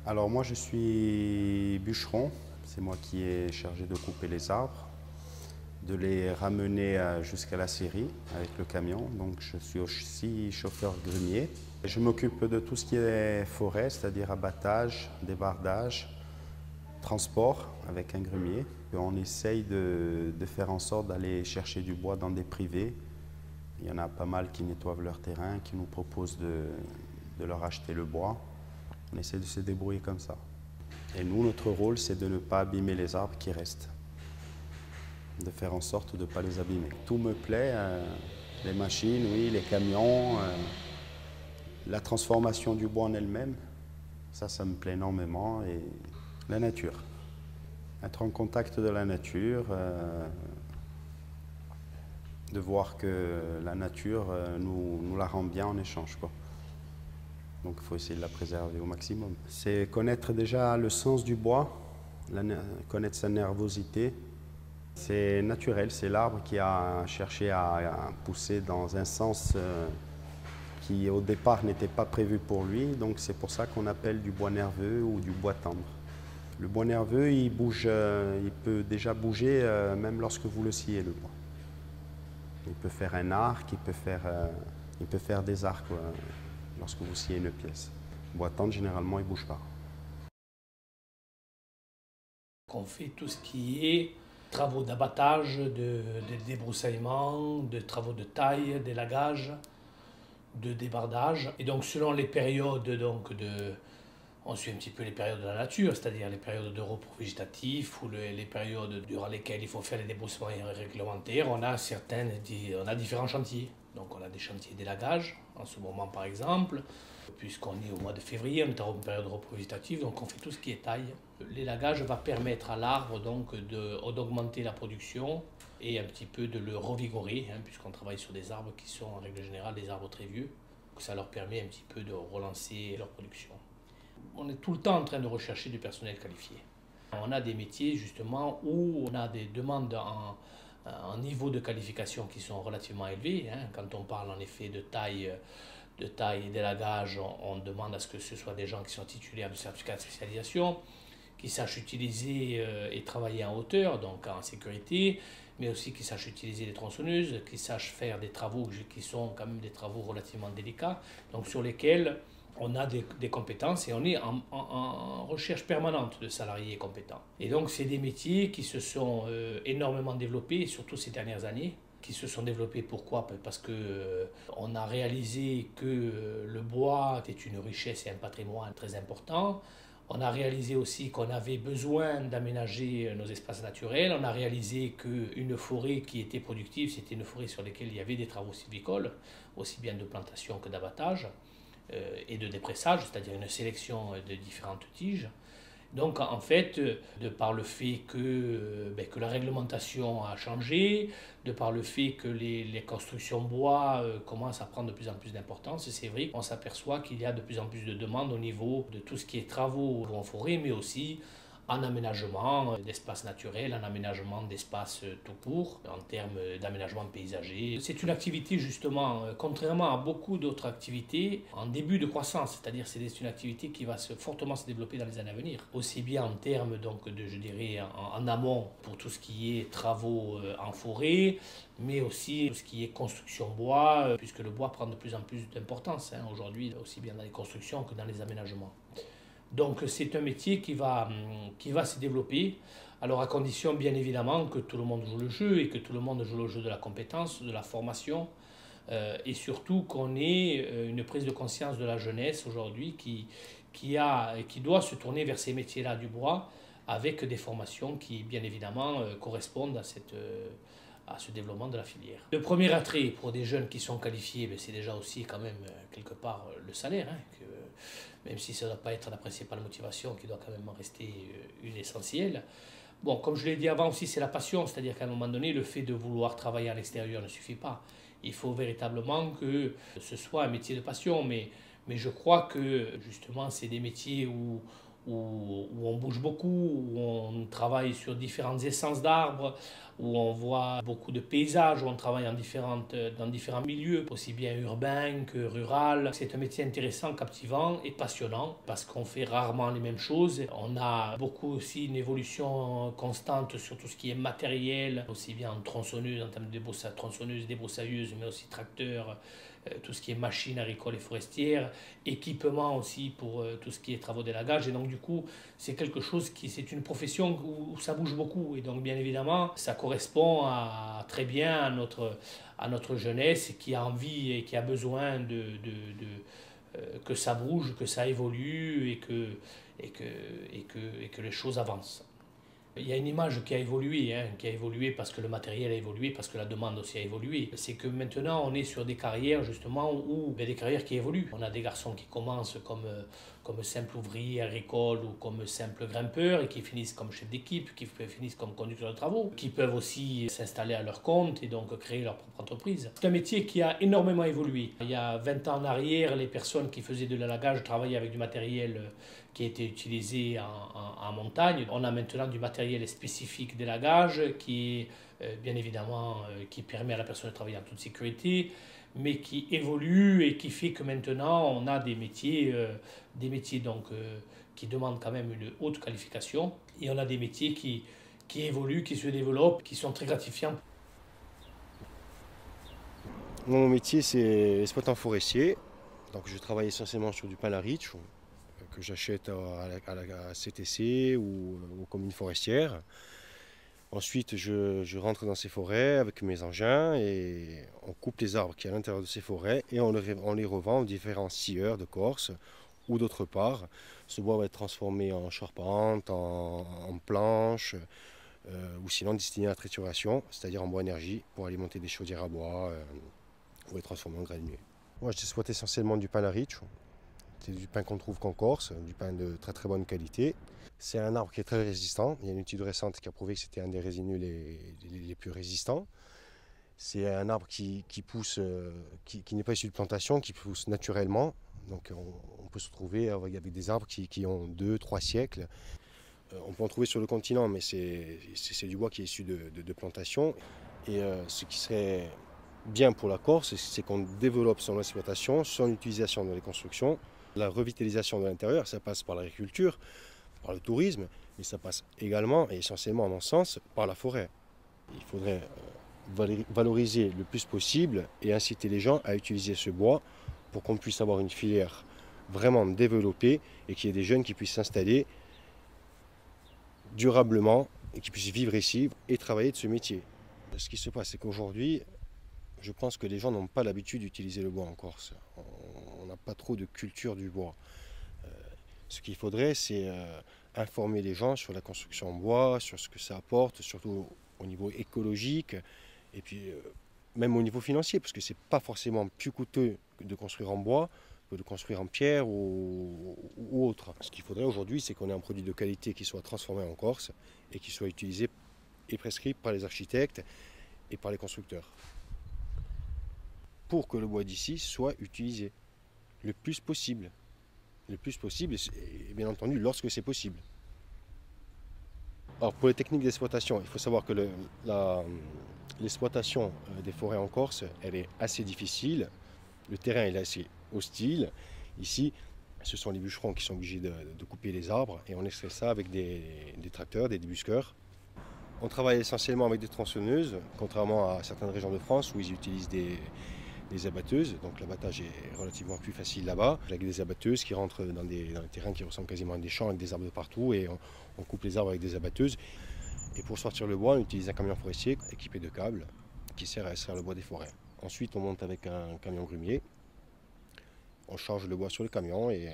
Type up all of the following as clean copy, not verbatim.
Alors moi je suis bûcheron, c'est moi qui est chargé de couper les arbres, de les ramener jusqu'à la scierie avec le camion. Donc je suis aussi chauffeur grumier. Je m'occupe de tout ce qui est forêt, c'est-à-dire abattage, débardage, transport avec un grumier. On essaye de faire en sorte d'aller chercher du bois dans des privés. Il y en a pas mal qui nettoient leur terrain, qui nous proposent de leur acheter le bois. On essaie de se débrouiller comme ça. Et nous, notre rôle, c'est de ne pas abîmer les arbres qui restent. De faire en sorte de ne pas les abîmer. Tout me plaît, les machines, oui, les camions, la transformation du bois en elle-même, ça me plaît énormément. Et la nature. Être en contact de la nature, de voir que la nature nous la rend bien en échange, quoi. Donc il faut essayer de la préserver au maximum. C'est connaître déjà le sens du bois, connaître sa nervosité. C'est naturel, c'est l'arbre qui a cherché à pousser dans un sens qui au départ n'était pas prévu pour lui. Donc c'est pour ça qu'on appelle du bois nerveux ou du bois tendre. Le bois nerveux, il bouge, il peut déjà bouger même lorsque vous le sciez, le bois. Il peut faire un arc, il peut faire des arcs lorsque vous sciez une pièce. Le bois tendre, généralement, il ne bouge pas. On fait tout ce qui est travaux d'abattage, de débroussaillement, de travaux de taille, d'élagage, de débardage. Et donc selon les périodes, on suit un petit peu les périodes de la nature, c'est-à-dire les périodes de repos végétatif ou les périodes durant lesquelles il faut faire les débroussements réglementaires. On a différents chantiers. Donc on a des chantiers d'élagage, en ce moment par exemple, puisqu'on est au mois de février, on est en période de repos végétatif, donc on fait tout ce qui est taille. L'élagage va permettre à l'arbre donc d'augmenter la production et un petit peu de le revigorer, puisqu'on travaille sur des arbres qui sont en règle générale des arbres très vieux. Donc ça leur permet un petit peu de relancer leur production. On est tout le temps en train de rechercher du personnel qualifié. On a des métiers justement où on a des demandes en niveau de qualification qui sont relativement élevés. Quand on parle en effet de taille et d'élagage, on demande à ce que ce soit des gens qui sont titulaires de certificat de spécialisation, qui sachent utiliser et travailler en hauteur, donc en sécurité, mais aussi qui sachent utiliser les tronçonneuses, qui sachent faire des travaux qui sont quand même des travaux relativement délicats, donc sur lesquels on a des compétences et on est en recherche permanente de salariés compétents. Et donc c'est des métiers qui se sont énormément développés, surtout ces dernières années, qui se sont développés. Pourquoi? Parce qu'on a réalisé que le bois était une richesse et un patrimoine très important. On a réalisé aussi qu'on avait besoin d'aménager nos espaces naturels. On a réalisé qu'une forêt qui était productive, c'était une forêt sur laquelle il y avait des travaux sylvicoles, aussi bien de plantation que d'abattage et de dépressage, c'est-à-dire une sélection de différentes tiges. Donc en fait, de par le fait que la réglementation a changé, de par le fait que les constructions bois commencent à prendre de plus en plus d'importance, c'est vrai qu'on s'aperçoit qu'il y a de plus en plus de demandes au niveau de tout ce qui est travaux en forêt, mais aussi en aménagement d'espaces naturels, en aménagement d'espaces tout court, en termes d'aménagement paysager. C'est une activité justement, contrairement à beaucoup d'autres activités, en début de croissance, c'est-à-dire c'est une activité qui va fortement se développer dans les années à venir. Aussi bien en termes donc je dirais en amont pour tout ce qui est travaux en forêt, mais aussi tout ce qui est construction bois, puisque le bois prend de plus en plus d'importance aujourd'hui, aussi bien dans les constructions que dans les aménagements. Donc c'est un métier qui va se développer, alors à condition bien évidemment que tout le monde joue le jeu et que tout le monde joue le jeu de la compétence, de la formation et surtout qu'on ait une prise de conscience de la jeunesse aujourd'hui qui doit se tourner vers ces métiers-là du bois avec des formations qui bien évidemment correspondent à ce développement de la filière. Le premier attrait pour des jeunes qui sont qualifiés, c'est déjà aussi quand même quelque part le salaire, même si ça ne doit pas être la principale motivation, qui doit quand même rester une essentielle. Bon, comme je l'ai dit avant aussi, c'est la passion, c'est-à-dire qu'à un moment donné, le fait de vouloir travailler à l'extérieur ne suffit pas. Il faut véritablement que ce soit un métier de passion, mais je crois que justement, c'est des métiers où on bouge beaucoup, où on travaille sur différentes essences d'arbres, où on voit beaucoup de paysages, où on travaille dans différents milieux, aussi bien urbains que rural. C'est un métier intéressant, captivant et passionnant parce qu'on fait rarement les mêmes choses. On a beaucoup aussi une évolution constante sur tout ce qui est matériel, aussi bien en tronçonneuse, en termes de tronçonneuse, débroussailleuse, mais aussi tracteur, tout ce qui est machines agricoles et forestières, équipement aussi pour tout ce qui est travaux d'élagage. Et donc du coup, c'est quelque chose c'est une profession où ça bouge beaucoup. Et donc bien évidemment, ça correspond très bien à notre jeunesse qui a envie et qui a besoin que ça bouge, que ça évolue et que les choses avancent. Il y a une image qui a évolué parce que le matériel a évolué, parce que la demande aussi a évolué. C'est que maintenant on est sur des carrières justement des carrières qui évoluent. On a des garçons qui commencent comme simple ouvrier agricole ou comme simple grimpeur et qui finissent comme chef d'équipe, qui finissent comme conducteur de travaux, qui peuvent aussi s'installer à leur compte et donc créer leur propre entreprise. C'est un métier qui a énormément évolué. Il y a 20 ans en arrière, les personnes qui faisaient de l'élagage travaillaient avec du matériel qui était utilisé en montagne. On a maintenant du matériel spécifique d'élagage qui est bien évidemment qui permet à la personne de travailler en toute sécurité, mais qui évolue et qui fait que maintenant on a des métiers donc, qui demandent quand même une haute qualification et on a des métiers qui évoluent, qui se développent, qui sont très gratifiants. Mon métier c'est exploitant forestier, donc je travaille essentiellement sur du pin à riche que j'achète à la CTC ou aux communes forestières. Ensuite, je rentre dans ces forêts avec mes engins et on coupe les arbres qui sont à l'intérieur de ces forêts et on les revend aux différents scieurs de Corse ou d'autre part. Ce bois va être transformé en charpente, en planches ou sinon destiné à la trituration, c'est-à-dire en bois énergie pour alimenter des chaudières à bois ou être transformé en granulés. Moi, j'exploite essentiellement du pin à riche. C'est du pin qu'on trouve qu'en Corse, du pin de très très bonne qualité. C'est un arbre qui est très résistant. Il y a une étude récente qui a prouvé que c'était un des résinus les plus résistants. C'est un arbre qui pousse, qui n'est pas issu de plantation, qui pousse naturellement. Donc on peut se retrouver avec des arbres qui ont 2-3 siècles. On peut en trouver sur le continent, mais c'est du bois qui est issu de plantation. Et ce qui serait bien pour la Corse, c'est qu'on développe son exploitation, son utilisation dans les constructions. La revitalisation de l'intérieur, ça passe par l'agriculture, par le tourisme, mais ça passe également et essentiellement, à mon sens, par la forêt. Il faudrait valoriser le plus possible et inciter les gens à utiliser ce bois pour qu'on puisse avoir une filière vraiment développée et qu'il y ait des jeunes qui puissent s'installer durablement et qui puissent vivre ici et travailler de ce métier. Ce qui se passe, c'est qu'aujourd'hui, je pense que les gens n'ont pas l'habitude d'utiliser le bois en Corse. On n'a pas trop de culture du bois. Ce qu'il faudrait, c'est informer les gens sur la construction en bois, sur ce que ça apporte, surtout au niveau écologique, et puis même au niveau financier, parce que ce n'est pas forcément plus coûteux de construire en bois que de construire en pierre ou autre. Ce qu'il faudrait aujourd'hui, c'est qu'on ait un produit de qualité qui soit transformé en Corse et qui soit utilisé et prescrit par les architectes et par les constructeurs, pour que le bois d'ici soit utilisé le plus possible. Le plus possible, et bien entendu lorsque c'est possible. Alors pour les techniques d'exploitation, il faut savoir que l'exploitation des forêts en Corse, elle est assez difficile. Le terrain est assez hostile. Ici, ce sont les bûcherons qui sont obligés de couper les arbres et on extrait ça avec des tracteurs, des débusqueurs. On travaille essentiellement avec des tronçonneuses, contrairement à certaines régions de France où ils utilisent des abatteuses, donc l'abattage est relativement plus facile là-bas, avec des abatteuses qui rentrent dans des terrains qui ressemblent quasiment à des champs avec des arbres de partout et on coupe les arbres avec des abatteuses. Et pour sortir le bois, on utilise un camion forestier équipé de câbles qui sert à extraire le bois des forêts. Ensuite, on monte avec un camion grumier, on charge le bois sur le camion et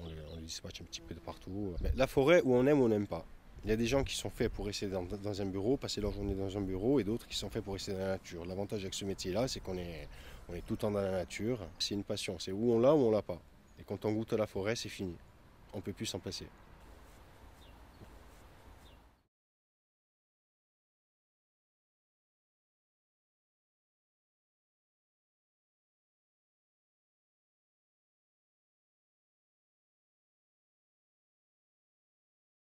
on le dispatche un petit peu de partout. Mais la forêt, où on aime ou on n'aime pas. Il y a des gens qui sont faits pour rester dans un bureau, passer leur journée dans un bureau, et d'autres qui sont faits pour rester dans la nature. L'avantage avec ce métier-là, c'est qu'on est tout le temps dans la nature. C'est une passion, c'est où on l'a ou on l'a pas. Et quand on goûte à la forêt, c'est fini. On ne peut plus s'en passer.